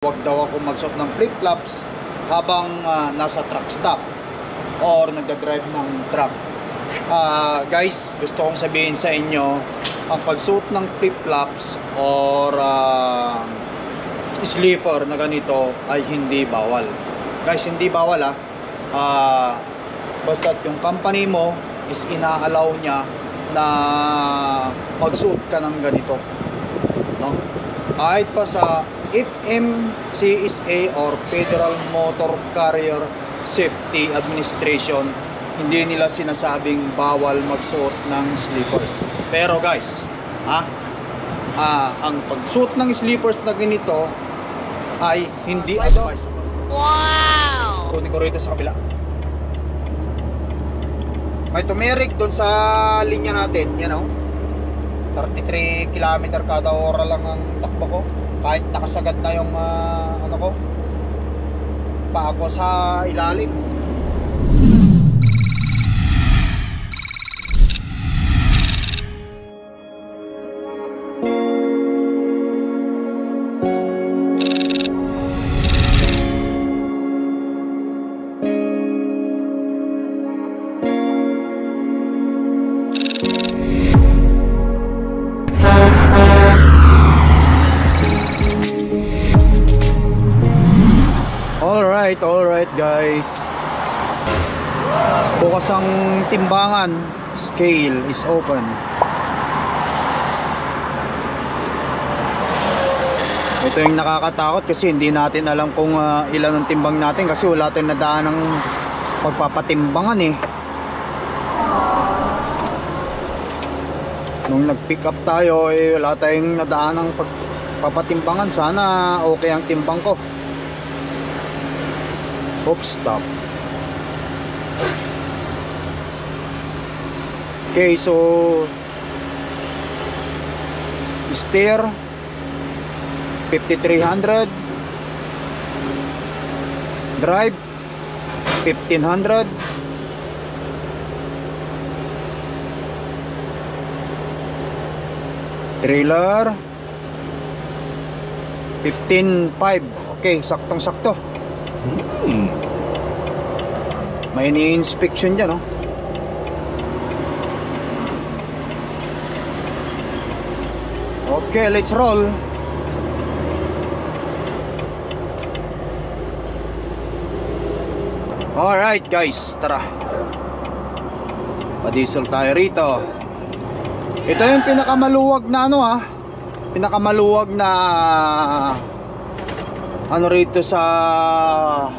Huwag daw ako magsuot ng flip-flops habang nasa truck stop or nagdadrive ng truck. Guys, gusto kong sabihin sa inyo, ang pagsuot ng flip-flops or sleeper na ganito ay hindi bawal. Guys, hindi bawal basta yung company mo is ina-allow niya na magsuot ka ng ganito, no? Kahit pa sa FMCSA or Federal Motor Carrier Safety Administration, hindi nila sinasabing bawal magsuot ng sleepers. Pero guys, ang pagsuot ng sleepers na ganito ay hindi advisable. Wow! Kunin ko rito sa kabila. May tumirik doon sa linya natin, you know, 33 km kada ora lang ang takbo ko. Kahit nakasagad na yung paa ko sa ilalim. Alright guys, bukas ang timbangan, scale is open. Ito yung nakakatakot kasi hindi natin alam kung ilan ang timbang natin kasi wala tayong nadaan ng pagpapatimbangan Nung nag-pick up tayo wala tayong nadaan ng pagpapatimbangan. Sana okay ang timbang ko. Oops, stop. Okay, so steer 5300, drive 1500, trailer 15.5. Okay, saktong-sakto. May ini-inspection dyan, no? Okay, let's roll. Alright guys, tara. Pa-diesel tayo rito. Ito yung pinakamaluwag na pinakamaluwag na rito sa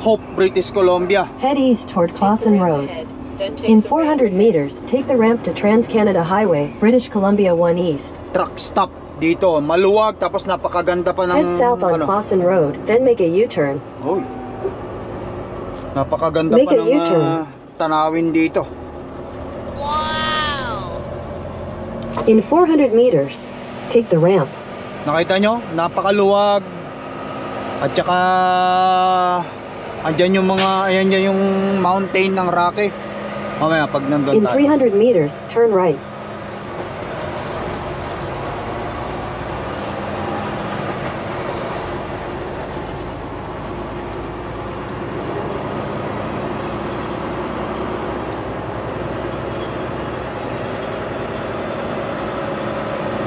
Hope, British Columbia. Head east toward Clausen Road. In 400 meters, take the ramp to Trans-Canada Highway, British Columbia 1 East. Truck stop dito, maluwag, tapos napakaganda pa ng Head south on Clausen Road, then make a U-turn. Hoy. Napakaganda Make pa a ng U-turn. tanawin dito. Wow! In 400 meters, take the ramp. Nakita nyo? Napakaluwag. At saka andyan yung ayan dyan yung mountain ng Rocky. Mamaya pag nandun In tayo. 300 meters, turn right.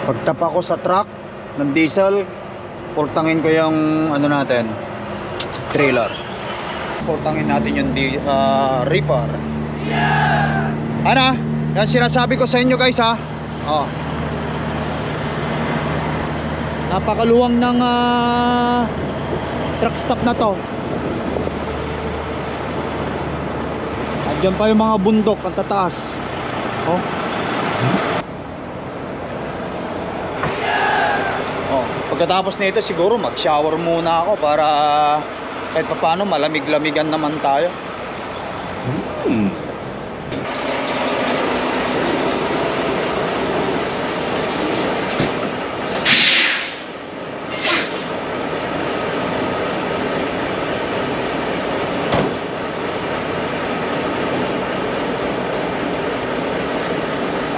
Pagtapa ko sa truck ng diesel, pultangin ko yung natin, trailer. Pultangin natin yung reaper. Yan sinasabi ko sa inyo guys napakaluwang ng truck stop na to. Andiyan pa yung mga bundok ang tataas. Pagkatapos nito siguro mag-shower muna ako para kahit paano malamig-lamigan naman tayo.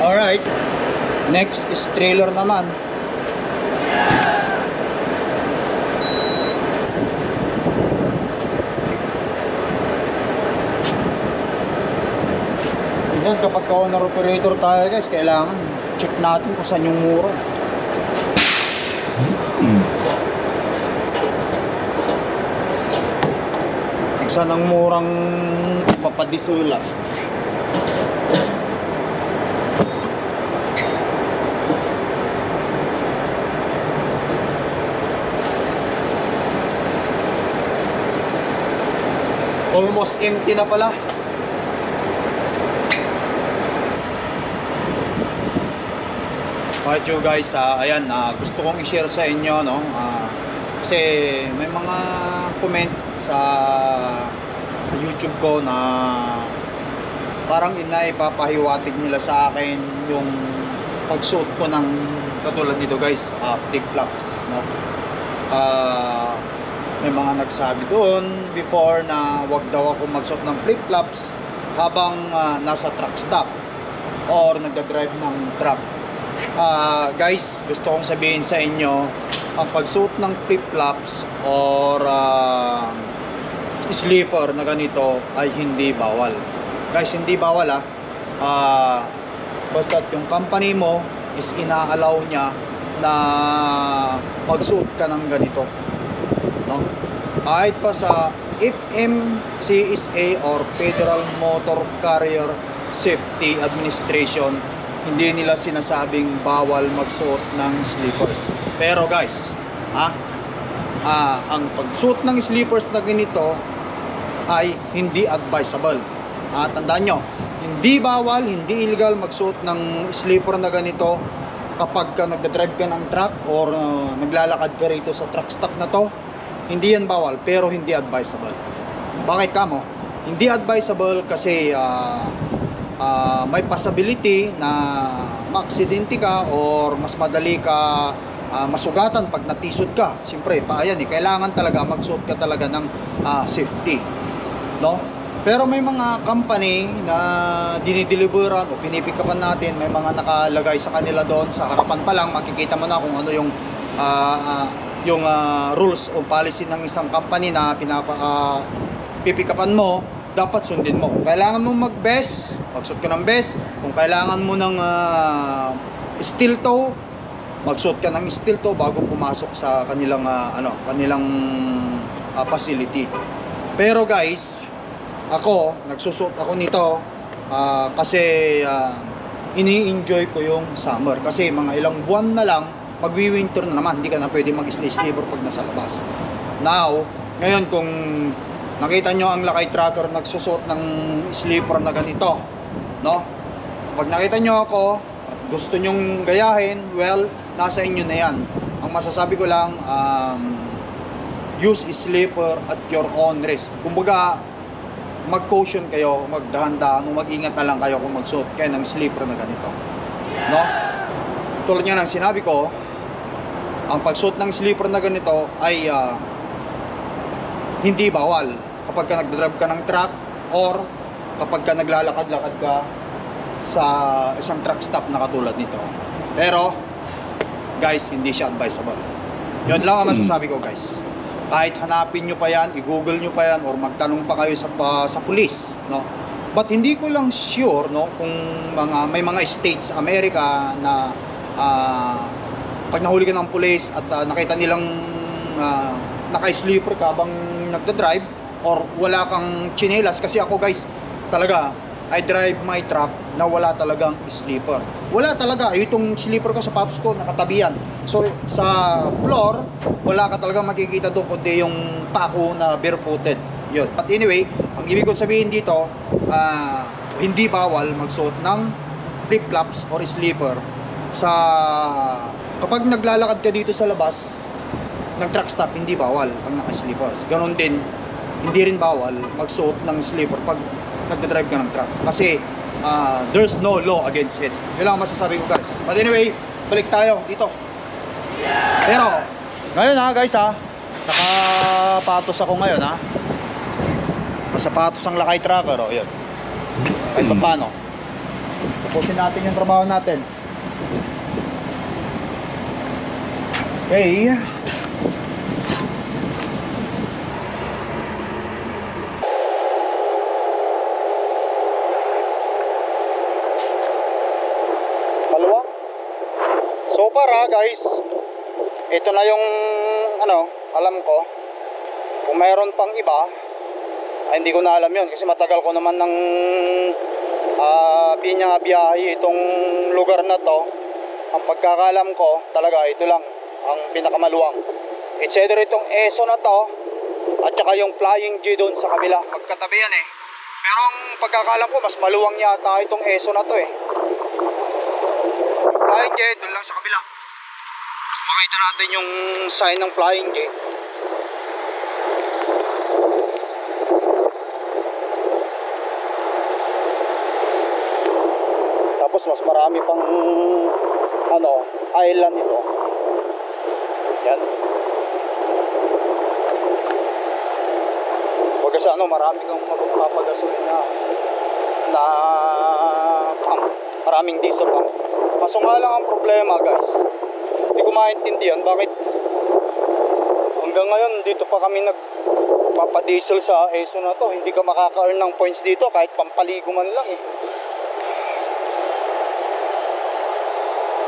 Alright, next is trailer naman. Yan, kapag owner operator tayo guys, kailangan check natin kung saan yung mura. Saan ang murang papadisula. Almost empty na pala. Alright you guys, ayan, gusto kong i-share sa inyo, no? Kasi may mga comment sa YouTube ko na parang inaipapahiwatig nila sa akin yung pagsuot ko ng katulad nito guys, flip-flops, no? May mga nagsabi doon before na wag daw ako magsuot ng flip-flops habang nasa truck stop or nagdadrive ng truck. Guys, gusto kong sabihin sa inyo, ang pagsuot ng flip-flops or sleeper na ganito ay hindi bawal. Guys, hindi bawal basta yung company mo is ina-allow niya na magsuot ka ng ganito, no? Kahit pa sa FMCSA or Federal Motor Carrier Safety Administration, hindi nila sinasabing bawal magsuot ng sleepers. Pero guys, ang pagsuot ng sleepers na ganito ay hindi advisable. Tandaan nyo, hindi bawal, hindi illegal magsuot ng sleeper na ganito kapag ka nagdadrive ka ng truck or naglalakad ka rito sa truck stop na to. Hindi yan bawal, pero hindi advisable. Bakit kamo? Hindi advisable kasi may possibility na ma-aksidente ka or mas madali ka masugatan pag natisod ka. Siyempre, ayan kailangan talaga magsuot ka talaga ng safety, no? Pero may mga company na dinideliveran o pinipikapan natin, may mga nakalagay sa kanila doon sa harapan pa lang, makikita mo na kung ano yung rules o policy ng isang company na pipikapan mo. Dapat sundin mo. Kung kailangan mo mag-vest, magsuot ka ng vest. Kung kailangan mo ng steel toe, magsuot ka ng steel toe bago pumasok sa kanilang facility. Pero guys, nagsusuot ako nito kasi ini-enjoy ko yung summer. Kasi mga ilang buwan na lang, magwi-winter na naman, hindi ka na pwede mag-sleeper pag nasa labas. Now, ngayon kung nakita nyo ang Lakay Trucker nagsusuot ng sleeper na ganito, no? Pag nakita nyo ako at gusto nyong gayahin, well, nasa inyo na yan. Ang masasabi ko lang, use sleeper at your own risk. Kumbaga, mag-caution kayo, magdahan-dahan, mag-ingat na lang kayo kung magsuot kayo ng sleeper na ganito, no? Tulad nga ng sinabi ko, ang pagsuot ng sleeper na ganito ay hindi bawal kapag ka nagdadrive ka ng truck or kapag ka naglalakad-lakad ka sa isang truck stop na katulad nito. Pero guys, hindi siya advisable. Yun lang ang masasabi ko guys. Kahit hanapin nyo pa yan, i-google nyo pa yan, or magtanong pa kayo sa police, no? But hindi ko lang sure, no, kung may mga states sa Amerika na pag nahuli ka ng police at nakita nilang naka-sleeper ka habang nagda-drive or wala kang chinelas, kasi ako guys talaga I drive my truck na wala talagang sleeper. Wala talaga. Itong sleeper ko sa Pops ko nakatabihan. So sa floor wala ka talaga makikita doon kundi yung pako na barefooted. Yun. But anyway, ang ibig kong sabihin dito, hindi bawal magsuot ng flip-flops or sleeper kapag naglalakad ka dito sa labas ng truck stop. Hindi bawal ang naka-sleepers. Ganon din, hindi rin bawal magsuot ng sleeper pag nagdadrive ka ng truck, kasi there's no law against it. Yun lang masasabi ko guys. But anyway, balik tayo dito. Pero ngayon guys nakapatos ako ngayon Nakasapatos ang Lakay Trucker yun. Kahit pa paano, tapusin natin yung trabaho natin. Okay. guys, ito na yung ano, alam ko. Kung mayroon pang iba, ay hindi ko na alam yun kasi matagal ko naman ng biyahe itong lugar na to. Ang pagkakalam ko talaga ito lang ang pinakamaluwang. It's either itong ESO na to at saka yung Flying J doon sa kabila. Magkatabi yan eh. Pero ang pagkakalam ko mas maluwang yata itong ESO na to eh. Flying J doon lang sa kabila. Makita natin yung sign ng Flying J. Tapos mas marami pang ano, island ito. Yan. Pagka sa ano, marami kang magpapagasolin na pump. Maraming diesel pump. Kaso nga lang ang problema guys, hindi ko maintindihan bakit hanggang ngayon dito pa kami nagpapadiesel sa ESO na to. Hindi ka makaka-earn ng points dito kahit pampaligo man lang eh.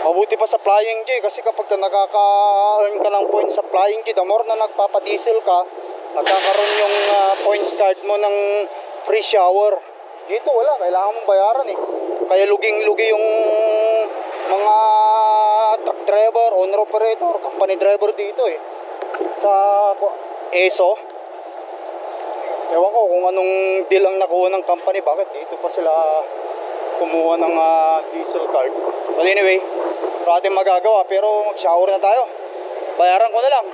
Mabuti pa sa Flying J kasi kapag nakaka-earn ka ng points sa Flying J, the more na nagpapadiesel ka, magkakaroon yung points card mo ng free shower. Dito wala, kailangan mong bayaran eh. Kaya luging-lugi yung mga truck driver, owner operator, company driver dito eh. Sa ESO. Ewan ko kung anong deal ang nakuha ng company, bakit dito pa sila kumuha ng diesel card. But anyway, wala natin magagawa pero mag-shower na tayo. Bayaran ko na lang.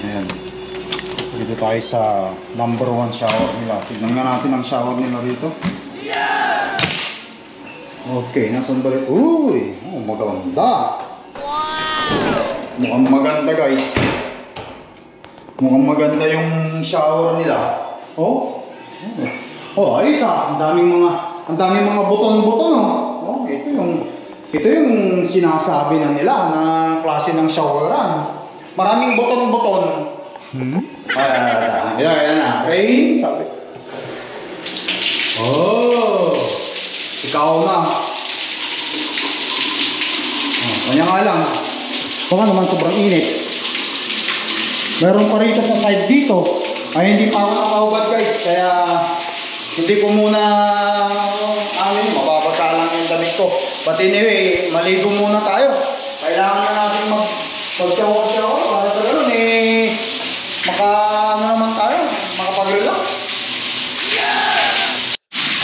Ayan. Dito tayo sa number 1 shower nila. Tignan nga natin ang shower nila rito. Okay, nasan ba rin? Uy! Oh, maganda! Mukhang maganda guys. Mukhang maganda yung shower nila. Oh. Oh, ayos ah. Ang daming mga buton-buton oh. Oh, ito yung sinasabi na nila na klase ng showeran. Maraming buton-buton. Ayan na. Rain, sabi. Oh. Ikaw na. Oh, kanya nga lang. Baka naman sobrang init. Meron pa rito sa side dito. Ay hindi pa ako nakaubad guys. Kaya hindi ko muna mababasa lang yung damit ko. But anyway, maligo muna tayo. Kailangan na natin mag-shower para sa gano'n eh naman tayo, makapag-relax.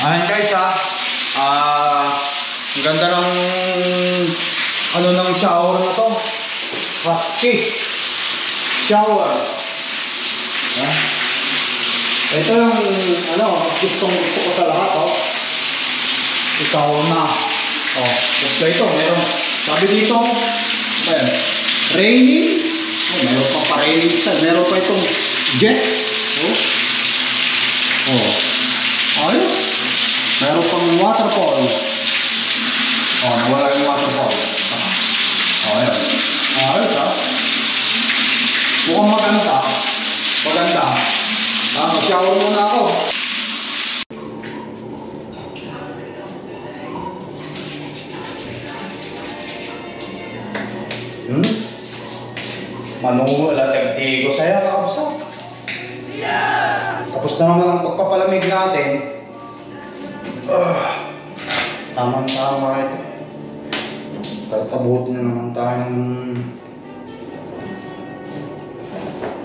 Ayan guys ang ganda ng ng shower na to. Husky shower. Ito yung gustong gusto ko sa lahat ikaw na. Gusto ito, meron sabi dito raining. Meron pa pa-raining style. Meron pa itong jet. Ayos. Meron pang waterfall. Nawala yung waterfall. Ayan. Ayos mukhang maganda. Mag-shower muna ako. Manungula tagdi ko saya kakabsa. Tapos na naman ang pagpapalamig natin. Tamang-tama ito. Tatabutin na naman tayo ng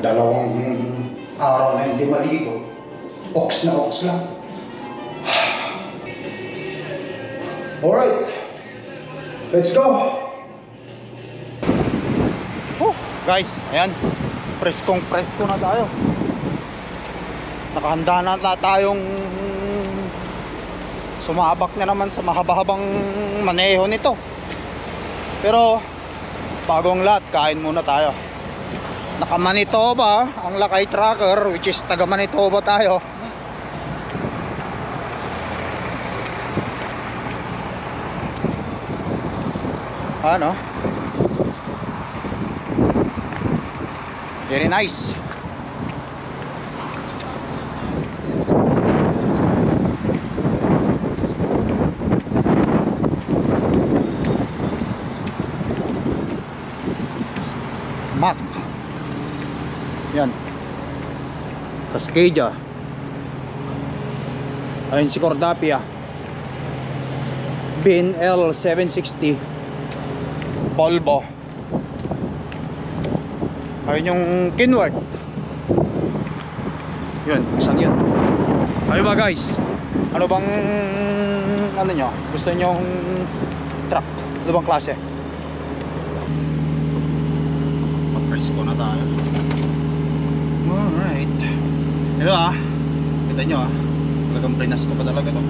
2 araw na hindi maligo. Ox na ox lang. Alright. Let's go. Guys, ayan. Preskong-presko na tayo. Nakahanda na tayong sumabak na naman sa mahaba-habang maneho nito. Pero bagong lahat, kain muna tayo. Naka-Manitoba ang Lakay Tracker, which is taga Manitoba tayo. Ano? Very nice. Yan. Cascadia. Ayun si Cordapia. Bin L760 Volvo. Ayun yung Kenworth. Yun, isang yun. Ayun ba guys? Ano bang ano nyo? Gusto nyo yung truck? Ano bang klase? Mag-presko na tayo. Alright. Hello kita nyo talagang prinas ko pa talaga to.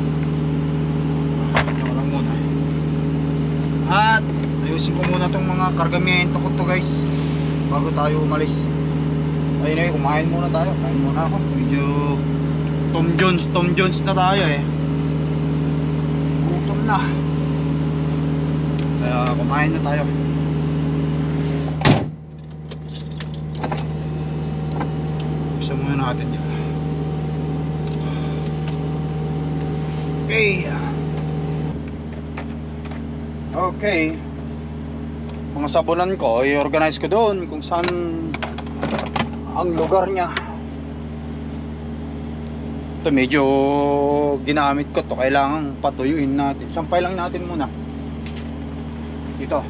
Ano lang muna. At ayusin ko muna tong mga kargamento ko to guys bago tayo umalis. Ayun eh, kumain muna tayo. Kain muna ako. Medyo Tom Jones na tayo eh. Gutom na. Kaya kumain na tayo. Buksan muna natin yan. Okay. Okay. Mga sabunan ko, i-organize ko doon kung saan ang lugar niya. Ito medyo ginamit ko to, kailangan patuyuin natin. Sampay lang natin muna. Ito,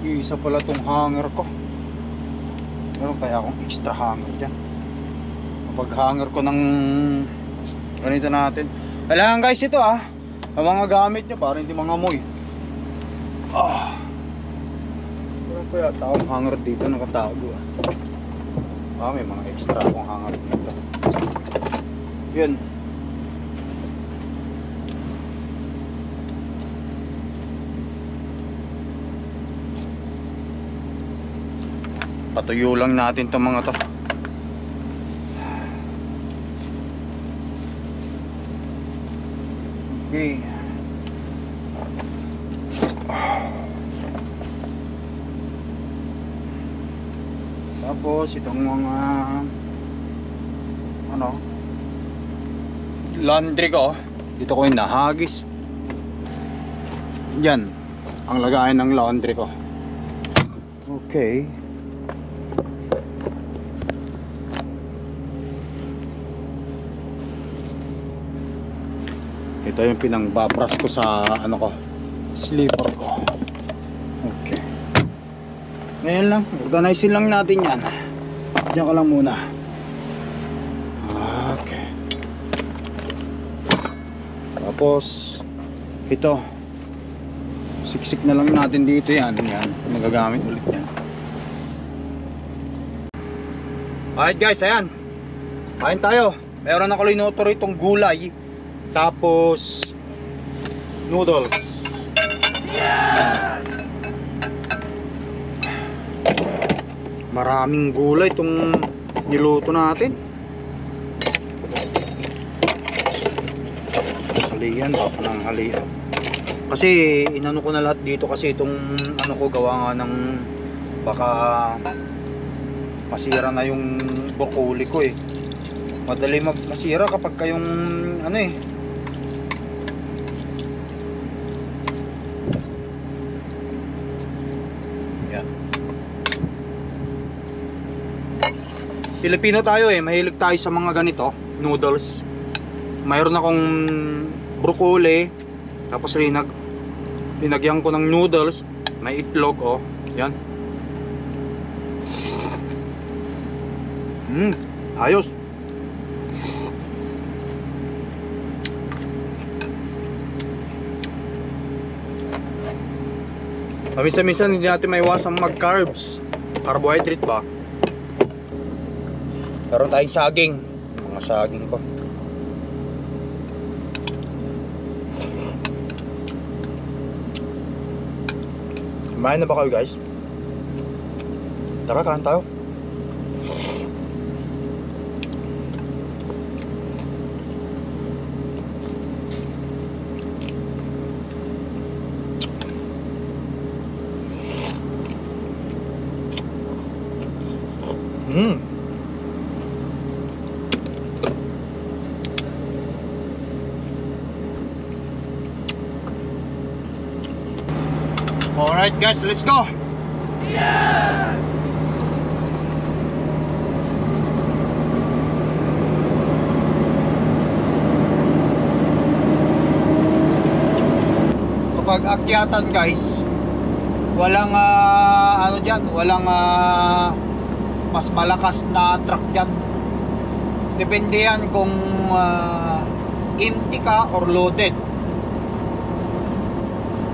isa pala tong hanger ko. Meron kaya akong extra hanger dyan. Kapag hanger ko ng ganito natin. Kailangan guys ito ang mga gamit nyo para hindi mga amoy. Meron kaya taong hanger dito nakatago may mga extra akong hanger dito. Yun. Patuyo lang natin itong mga to. Okay. Tapos itong mga laundry ko dito ko yung nahagis. Yan ang lagayan ng laundry ko. Okay. Ito yung pinangbabras ko sa slipper ko. Okay. Ngayon lang, organizein lang natin yan. Diyan ka lang muna. Okay. Tapos ito, siksik na lang natin dito yan. Yan, magagamit ulit yan. Alright guys, ayan. Kain tayo. Meron ako linuto itong gulay. Tapos noodles. Maraming gulay itong niluto natin. Halian ba ng halian? Kasi inano ko na lahat dito kasi itong ko gawa nga ng baka masira na yung broccoli ko eh. Madali masira kapag kayong Pilipino tayo eh, mahilig tayo sa mga ganito, noodles. Mayroon akong broccoli, tapos linagyan ko ng noodles, may itlog yan. Ayos. Minsan hindi natin maiwasang mag-carbs, carbohydrate ba? Meron tayong saging. Mga saging ko. Kumain na ba kayo guys? Tara, kain tayo. Alright guys, let's go! Yes! pag akyatan guys, walang ano dyan, walang mas malakas na truck dyan. Depende yan kung empty ka or loaded.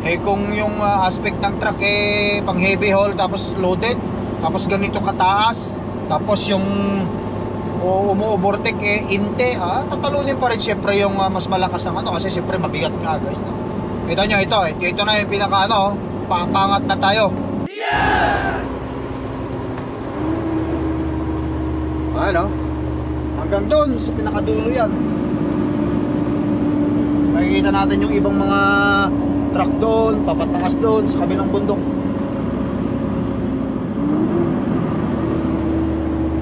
Eh kung yung aspect ng truck pang heavy haul tapos loaded, tapos ganito kataas, tapos yung umu-overtake inte, tatalunin pa rin syempre yung mas malakas ang ano, kasi syempre mabigat nga guys, no? Kita nyo ito na yung pinaka ano, papangat na tayo. Yes! Ano? Hanggang doon sa pinakadulo yan. Makikita natin yung ibang mga truck doon, papatakas doon sa kabilang bundok.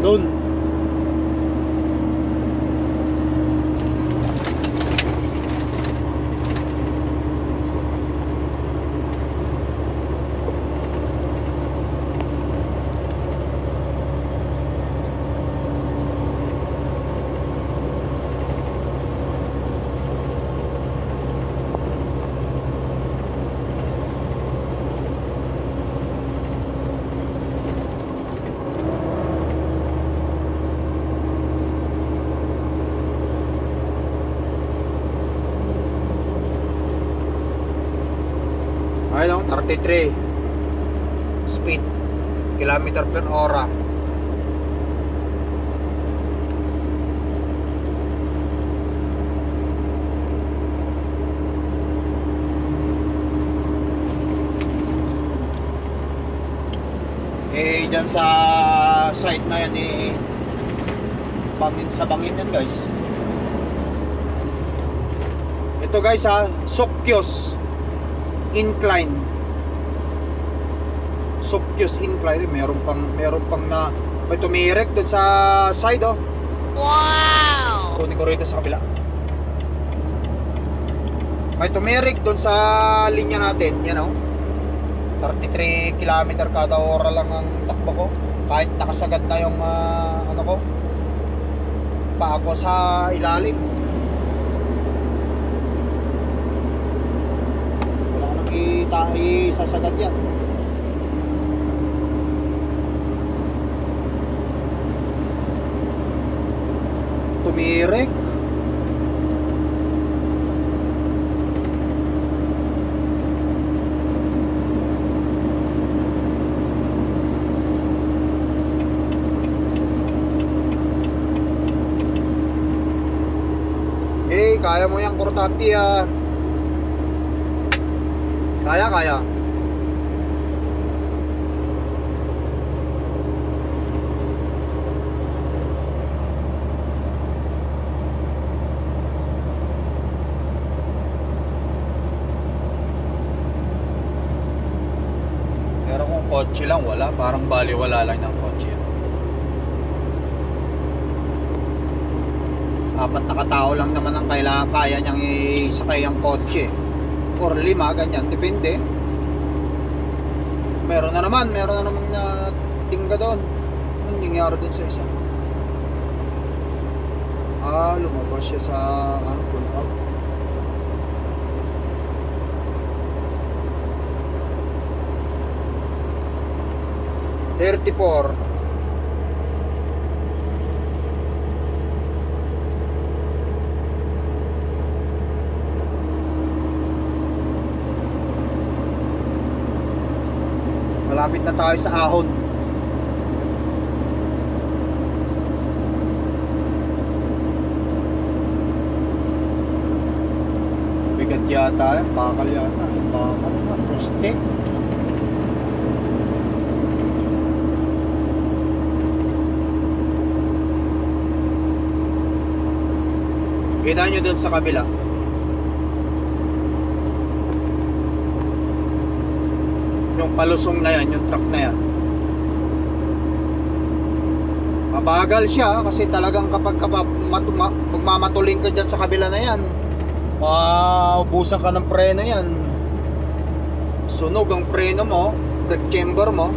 Doon. Ayun, 33 speed kilometer per hora. Dyan sa side na yan bangin sa bangin yan guys. Ito guys Sokyos incline. Sokyos incline, meron pang na may tumirek doon sa side Wow! Kunin ko rito sa kabila. May tumirek doon sa linya natin, yan 33 km kada hora lang ang takbo ko. Kahit nakasagad na yung ano ko, paa ko sa ilalim. Isasagad yan. Tumirek. Kaya mo yan, Kurtapi Kaya. Pero kung kotse lang, wala. Parang baliwala lang ng kotse. Apat na katao lang naman ang kaya niyang isakay ang kotse. Or 5, ganyan, depende. Meron na naman na tingga doon. Anong nangyari doon sa isa? Lumabas siya sa pull out. $34. Malapit na tayo sa ahon. Bigat yata yan, bakal yata. Bakal na, prostek. Kita nyo dun sa kabila. Yung palusong na yan, yung truck na yan, mabagal siya kasi talagang kapag magmamatuling ka dyan sa kabila na yan, ubusan ka ng preno yan. Sunog ang preno mo, brake chamber mo.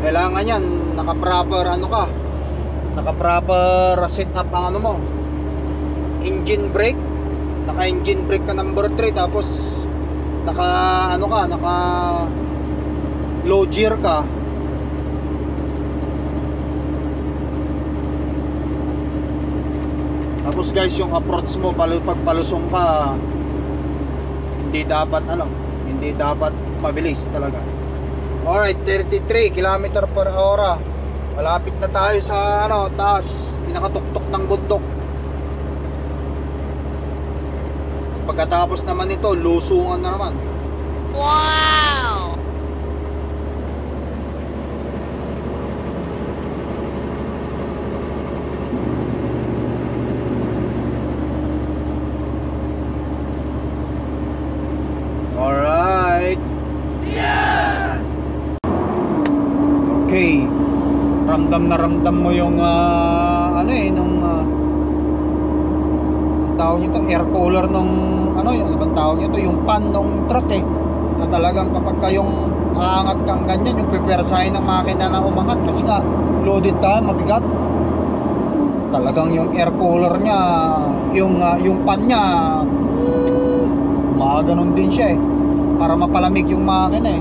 Kailangan yan naka-proper naka-proper set up ang ano mo, engine brake. Naka-engine brake ka number 3, tapos naka ano ka, naka low gear ka. Tapos guys, yung approach mo pag palusong ka, hindi dapat mabilis talaga. Alright, 33 km per hora. Malapit na tayo sa taas, pinakatuktok ng bundok. Pagkatapos naman ito, lusungan na naman. Wow! Alright. Yes! Okay. Ramdam mo yung tawag nito, air cooler nung ano bang tawag nito, yung pan nung truck na talagang kapag kayong aangat kang ganyan, yung pipwersahin ng makina na umangat kasi nga loaded tayo, mabigat. Talagang yung air cooler niya, yung pan niya, ganun din siya para mapalamig yung makina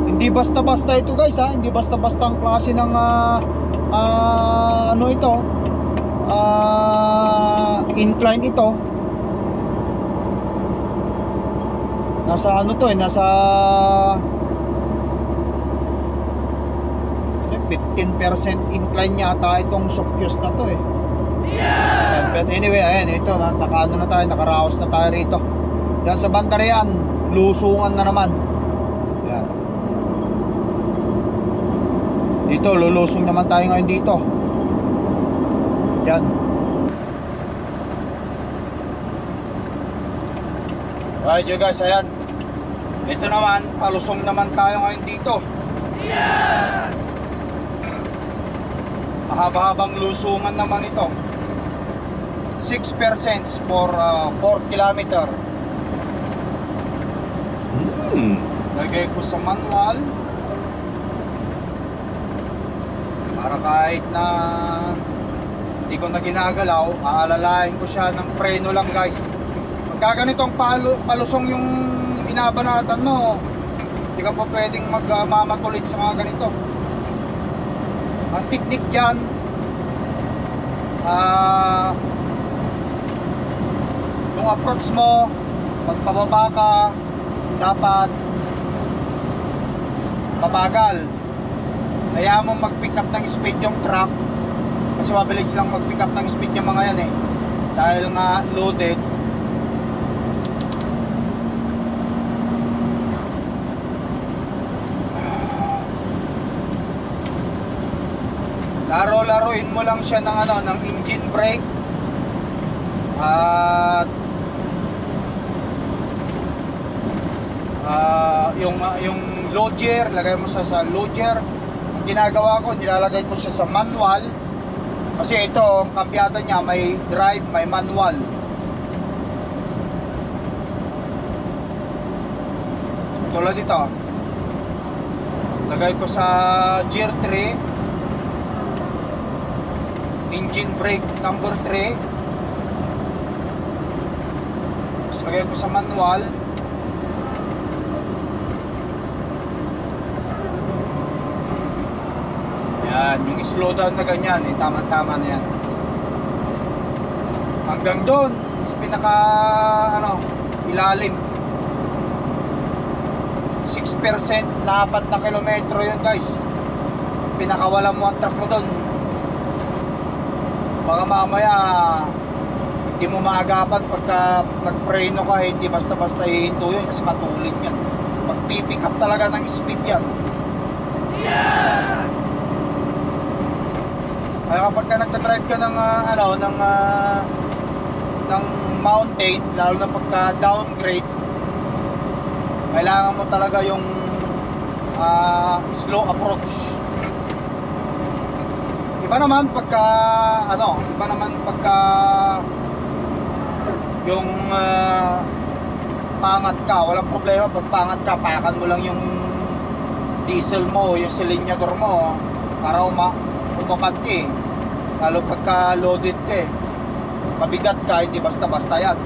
Hindi basta-basta ito guys hindi basta-basta ang klase ng incline ito. Nasa nasa 15% incline yata itong Sokyos na to Yeah! But anyway, ayan, ito nakaraos na tayo rito. Yan sa Bandarean, lusungan na naman. Yan. Dito, lulusong naman tayo ngayon dito. Yan. Alright you guys, ayan. Ito naman, palusong naman tayo ngayon dito. Yes! Mahaba-habang lusungan naman ito. 6% for 4 kilometer. Lagay ko sa manual para kahit na hindi ko na ginagalaw, aalalahin ko siya ng preno lang guys. Pagka ganitong palusong yung binabanatan mo, hindi ka pa pwedeng magmamatulit sa mga ganito. Ang technique dyan, yung approach mo, magpababa ka, dapat babagal. Kaya mo mag-pick up ng speed yung truck, kasi mabilis lang mag-pick up ng speed yung mga yan dahil nga loaded. Laro-laruin mo lang siya ng engine brake at yung low gear, lagay mo sa low gear. Ang ginagawa ko, nilalagay ko siya sa manual kasi ito, ang kambyada niya may drive, may manual. Tulad dito, lagay ko sa gear 3, engine brake number 3. So, lagay ko sa manual. Yan, yung slow down na ganyan tama-tama na yan. Hanggang doon sa pinaka ilalim. 6% na 4 na kilometro yun guys. Pinakawalan mo ang truck mo doon. Baka mamaya hindi mo maagapan pagka nagpreno ka, hindi basta-basta hihinto yun kasi matulid yan. Magpipick up talaga ng speed yan. Yes! Kaya kapag ka nagdadrive ka ng ng mountain, lalo na pagka downgrade, kailangan mo talaga yung slow approach. Iba naman pagka yung pangat ka, walang problema pag pangat ka, payakan mo lang yung diesel mo, yung silinyador mo para umapanti. Lalo pagka loaded ka mabigat ka, hindi basta-basta yan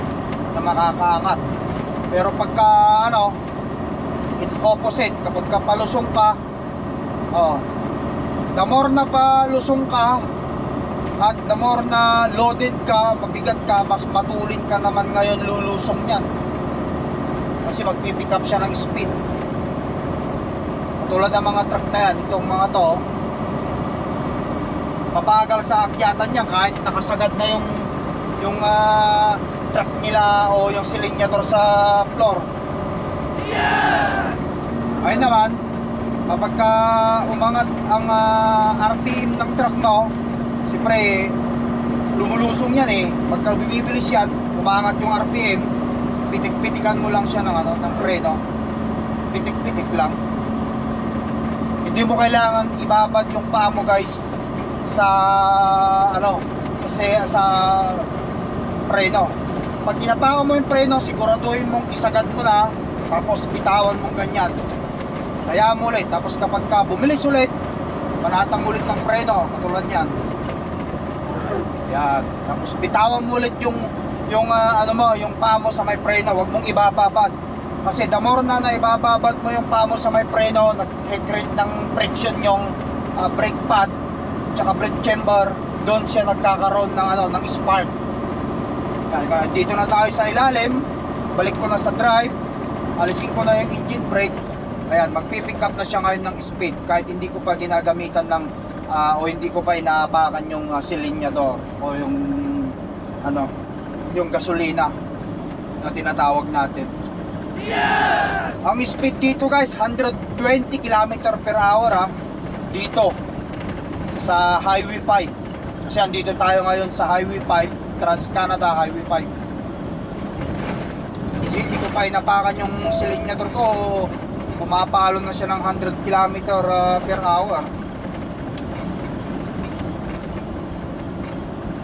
na makakaangat. Pero pagka ano, it's opposite. Kapag ka palusong ka, oh, the more na palusong ka at the more na loaded ka, mabigat ka, mas matulin ka naman ngayon lulusong yan. Kasi magpipick up siya ng speed. Katulad ng mga truck na yan, itong mga to, mabagal sa akyatan niya kahit nakasagad na yung truck nila o yung silinyator sa floor. Ayun naman, kapag umangat ang RPM ng truck mo, siyempre lumulusong yan eh. Pagka bumibilis yan, umangat yung RPM, pitik-pitikan mo lang siya ng preno. Pitik-pitik lang. Hindi mo kailangan ibabad yung paa mo guys sa sa preno. Pag ginapakan mo yung preno, siguraduhin mong isagad mo na, tapos bitawan mong ganyan. Kaya mo ulit, tapos kapag ka bumilis ulit, panatang ulit ng preno, katulad yan. Yan, tapos bitawan mo ulit yung paa mo sa may preno, huwag mong ibababad. Kasi the more na naibababad mo yung paa mo sa may preno, nag-create ng friction yung brake pad tsaka brake chamber, doon siya nagkakaroon ng spark. Yan, dito na tayo sa ilalim, balik ko na sa drive, alisin ko na yung engine brake. Ayan, magpipick up na siya ngayon ng speed kahit hindi ko pa ginagamitan ng o hindi ko pa inaapakan yung silinyador o yung gasolina na tinatawag natin. Ang speed dito guys, 120 km/h dito sa Highway 5. Kasi andito tayo ngayon sa Highway 5, Trans-Canada Highway 5. Kasi hindi ko pa inapakan yung silinyador ko, pumapalo na siya ng 100 km/h.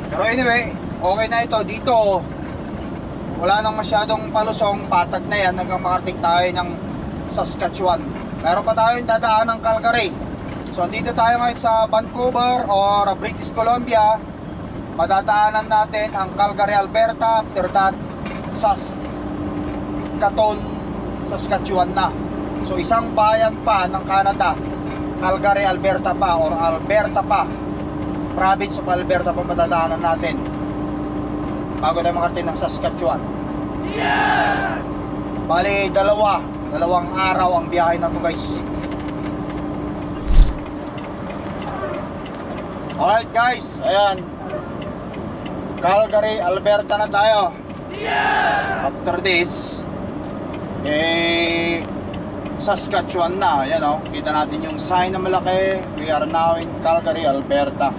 Pero anyway, okay na ito. Dito wala nang masyadong palusong, patag na yan hanggang makarating tayo ng Saskatchewan. Meron pa tayong dadaan ng Calgary. So dito tayo ngayon sa Vancouver or British Columbia. Madadaanan natin ang Calgary, Alberta. After that, Saskatchewan na. So isang bayan pa ng Canada, Calgary, Alberta pa, or Alberta pa, province of Alberta pa madadaanan natin bago tayo makarating ng Saskatchewan. Bali, dalawang araw ang biyahe na to guys. Alright guys, ayan, Calgary, Alberta na tayo. After this, Saskatchewan na. Ayan o, kita natin yung sign na malaki. We are now in Calgary, Alberta.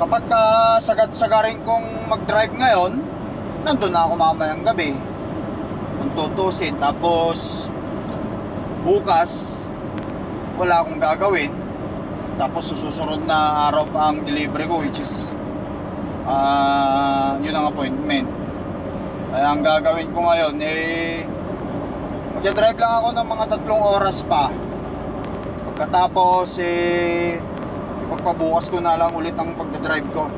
Kapag sagad-sagarin kong mag-drive ngayon, nandun na ako mamayang gabi kung tutusin. Tapos bukas wala akong gagawin. Tapos susunod na araw pa ang delivery ko, which is yun ang appointment. Kaya ang gagawin ko ngayon mag-drive lang ako ng mga 3 oras pa. Pagkatapos pagpabukas ko na lang ulit ang pagdadrive ko.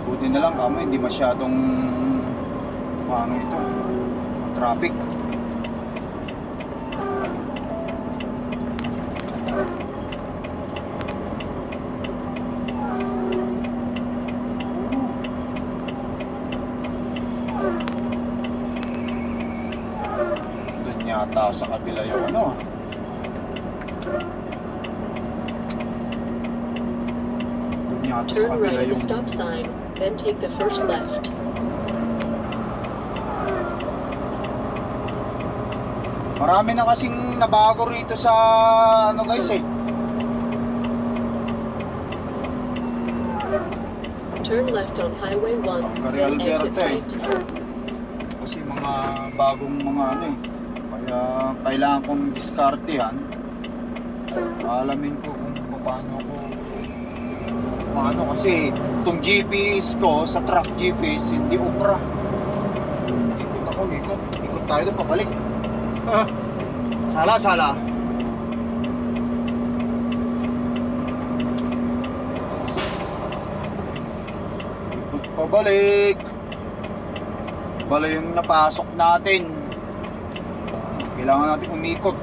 Buti na lang kamo hindi masyadong ito, traffic. Doon yata sa kabila yung doon yata sa Turn kabila right at the yung stop sign, then take the first left. marami na kasing nabago rito sa guys Turn left on Highway 1, Calgary, then exit Alberta right. kasi mga bagong mga kaya kailangan kong diskartehan, alamin ko kung paano ko kasi itong GPS ko sa truck GPS hindi obra, ikot ako ikot. Ikot tayo doon, pabalik. Sala, sala. Ikot, pabalik. Bala yung napasok natin. Kailangan natin umikot.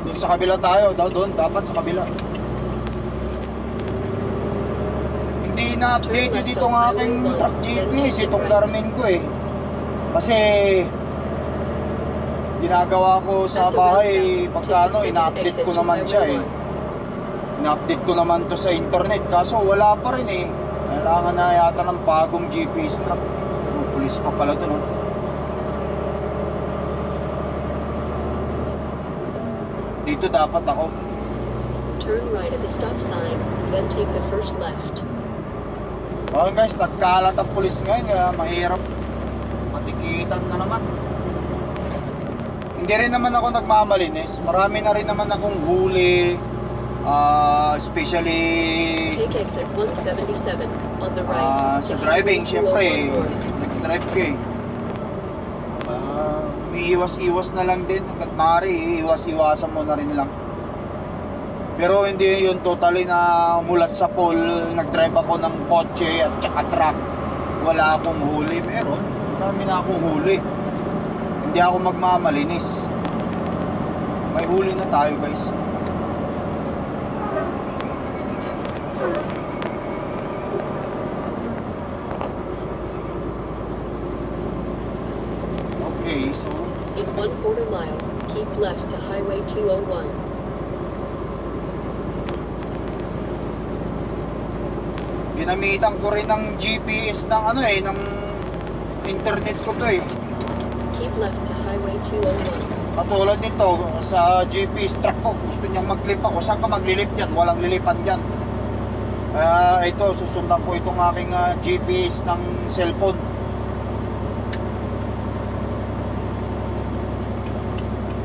Doon sa kabila tayo. Doon, dapat sa kabila. Hindi na-update dito ng aking truck GPS. Itong Garmin ko eh. Kasi ginagawa ko sa bahay pagkano, ina-update ko naman siya eh. Ina-update ko naman to sa internet. Kaso wala pa rin eh. Kailangan na yata ng bagong GPS truck. Pulis pa pala to, no? Dito dapat ako. Turn right at the stop sign, then take the first left. Oh guys, nagkalat ang pulis ngayon, kaya mahirap matikitan na naman. Hindi rin naman ako nagmamalinis. Marami na rin naman akong huli. Especially Take exit 177 on the right. sa to driving, Highway syempre 201 North. nag-drive ko eh. Iiwas-iwas na lang din. Hanggat maaari, iiwas-iwasan mo na rin lang. Pero hindi yun totally na mulat sa pool. Nag-drive ako ng kotse at saka truck. Wala akong huli. Meron, marami na akong huli. Hindi ako magmamalinis. May huli na tayo guys. Okay, so In 1/4 mile, keep left to Highway 201. ginamitan ko rin ng GPS ng ano eh, ng internet ko to eh. Keep left to Highway 201. Katulad nito sa GPS truck ko, gusto niyang maglip ako. Saan ka maglilip yan? Walang lilipan dyan. Kaya ito, susundan ko itong aking GPS ng cellphone.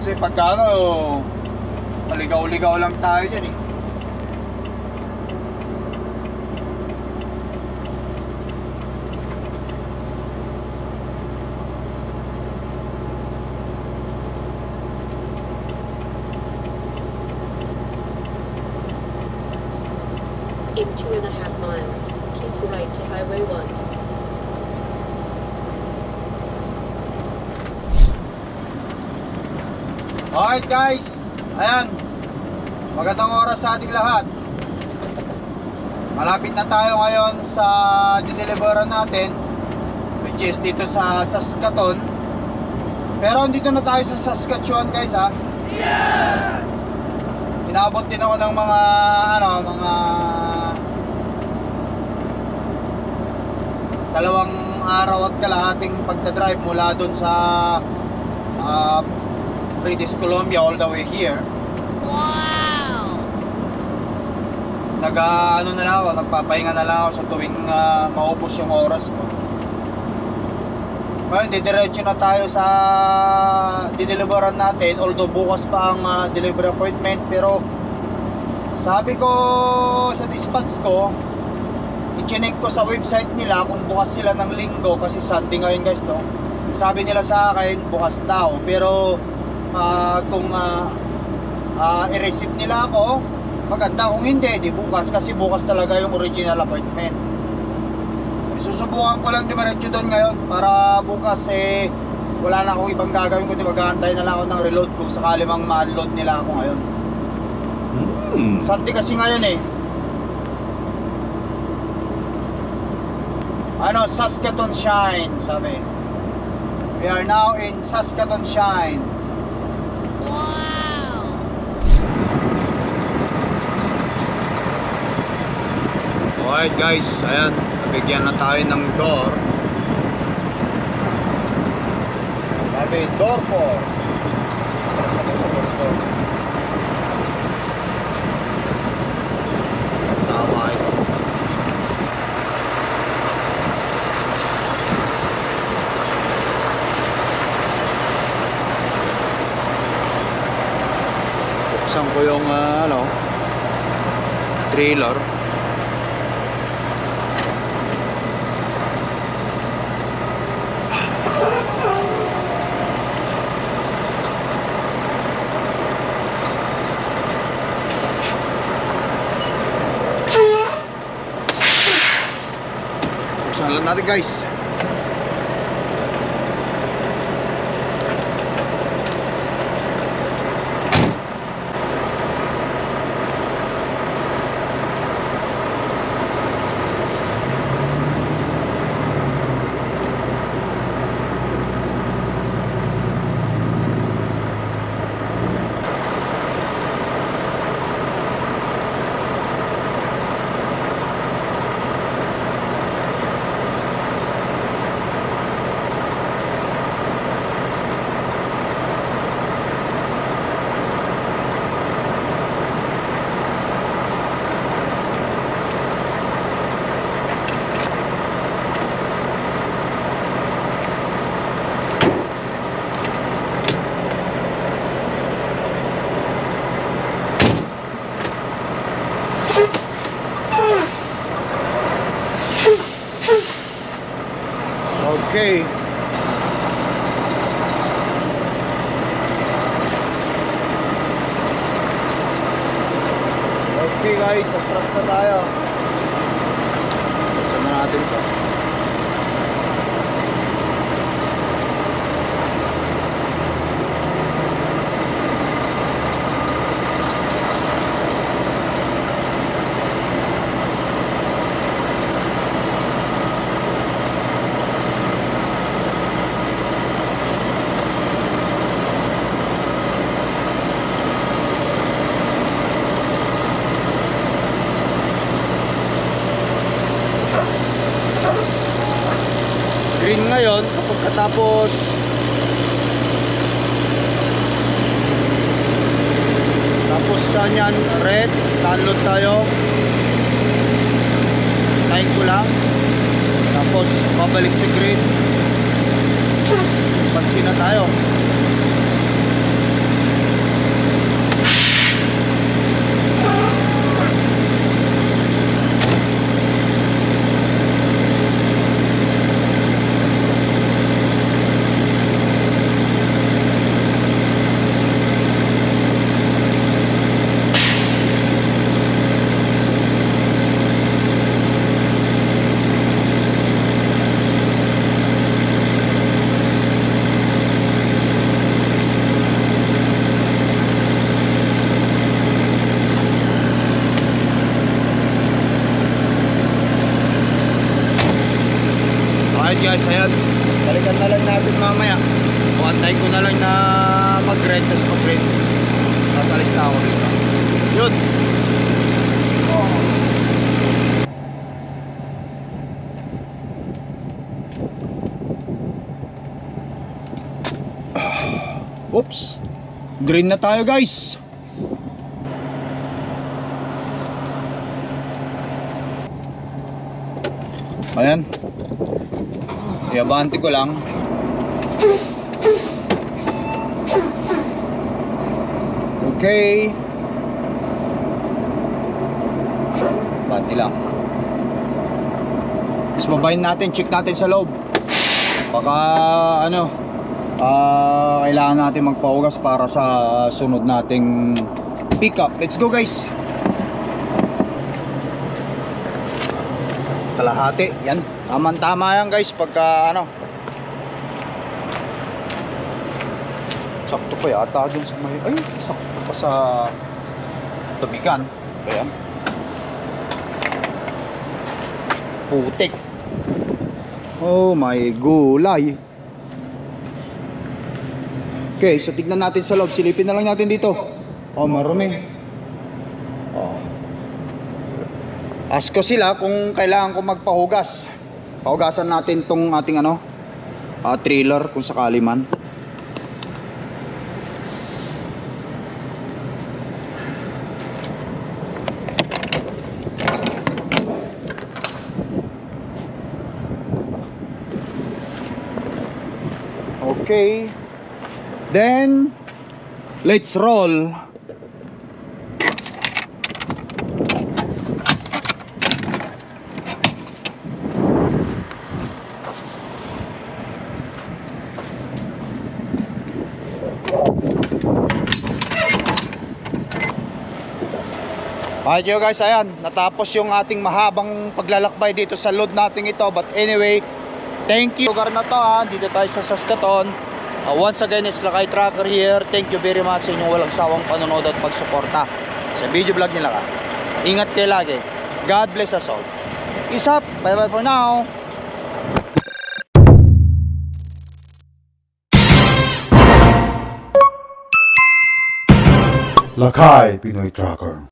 Kasi pag ano, maligaw-ligaw lang tayo dyan eh. In 2.5 miles, keep right to Highway 1. Alright guys, ayan, magandang oras sa ating lahat. Malapit na tayo ngayon sa dideliveran natin, which is dito sa Saskatoon. Pero dito na tayo sa Saskatchewan guys ha. Yes! Inabot din ako ng mga mga 2 araw at kalahating pagdadrive mula doon sa British Columbia all the way here. Wow! Ano na lang ako, nagpapahinga na lang ako sa tuwing maubos yung oras ko. Ngayon, didiretso na tayo sa dideliveran natin. Although bukas pa ang delivery appointment, pero sabi ko sa dispatch ko, i-check ko sa website nila kung bukas sila ng linggo kasi Sunday ngayon guys, no? Sabi nila sa akin bukas daw, pero kung i-receive nila ako, maganda. Kung hindi, di bukas, kasi bukas talaga yung original appointment. Susubukan ko lang diretso doon ngayon para bukas wala na akong ibang gagawin, kundi mag-aantay na lang ako ng reload kung sakali mang ma-unload nila ako ngayon. Sunday kasi ngayon eh. Saskatoon Shine, sabi. We are now in Saskatoon Shine. Wow! Alright guys, ayan, nabigyan na tayo ng door. Sabi, door 4. Tapos ako sa door. Tama ito. Buksan ko yung trailer. natin guys. Okay. Okay guys, atras na tayo. Buksan na natin to. Green ngayon, kapag katapos saan yan, red, download tayo, tayin ko lang, tapos babalik sa green, pansin na tayo. Alright guys, ayan, balikan na lang natin mamaya o antayin ko na lang na mag-red, tapos mag-red, tapos alis na ako dito. Yun. Oops, green na tayo guys. Ayan, iabante ko lang. Okay, banti lang. Tapos babayin natin, check natin sa loob. Baka ano, kailangan natin magpahugas para sa sunod nating pickup. Let's go guys. Kalahati, yan, tama yan guys. Pagka ano, sakto pa yata dun sa may, ay, sakto pa sa tubigan. Ayan, putik. Oh my gulay. Okay, so tignan natin sa loob. Silipin na lang natin dito. Oh, marumi. Oh, ask ko sila kung kailangan ko magpahugas. Pahugasan natin tong ating ano, trailer kung sakali man. Okay, then let's roll. Alright yo guys, ayan, natapos yung ating mahabang paglalakbay dito sa load natin ito. But anyway, thank you. Lugar na to ha, dito tayo sa Saskatoon. Once again, it's Lakay Trucker here. Thank you very much sa inyong walang sawang panonood at pagsuporta sa video vlog nila ka. Ingat kayo lagi. God bless us all. Peace up. Bye bye for now. Lakay Pinoy Trucker.